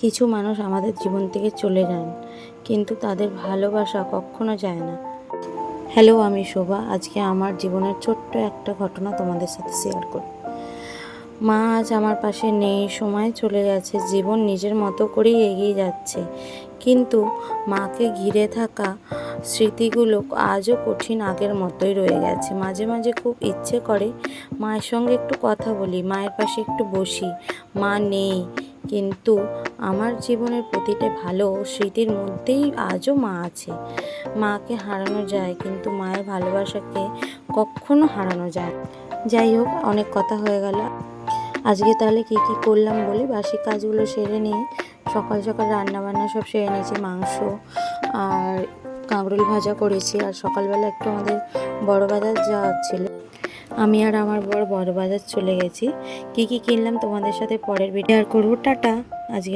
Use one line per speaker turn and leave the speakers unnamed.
কিছু মানুষ আমাদের জীবন থেকে চলে যান, কিন্তু তাদের ভালোবাসা কখনো যায় না। হ্যালো, আমি শোভা। আজকে আমার জীবনের ছোট্ট একটা ঘটনা তোমাদের সাথে শেয়ার করি। মা আজ আমার পাশে নেই, সময় চলে গেছে, জীবন নিজের মতো করেই এগিয়ে যাচ্ছে। কিন্তু মাকে ঘিরে থাকা স্মৃতিগুলো আজও কঠিন আগের মতোই রয়ে গেছে। মাঝে মাঝে খুব ইচ্ছে করে মায়ের সঙ্গে একটু কথা বলি, মায়ের পাশে একটু বসি। মা নেই, কিন্তু আমার জীবনের প্রতিটা ভালো স্মৃতির মধ্যেই আজও মা আছে। মাকে হারানো যায়, কিন্তু মায়ের ভালোবাসাকে কখনো হারানো যায় না। যাই হোক, অনেক কথা হয়ে গেল। আজকে তাহলে কি কি করলাম বলি। বাসি কাজগুলো সেরে নিয়ে সকাল সকাল রান্নাবান্না সব সেরে নিয়েছি। মাংস আর কাঁকরোল ভাজা করেছি। আর সকালবেলা একটু আমাদের বড় বাজার যাওয়া ছিল, আমি আর আমার বড় বাজার চলে গেছি। কি কি কিনলাম তোমাদের সাথে পরের ভিডিও শেয়ার করবো। টাটা। আজকে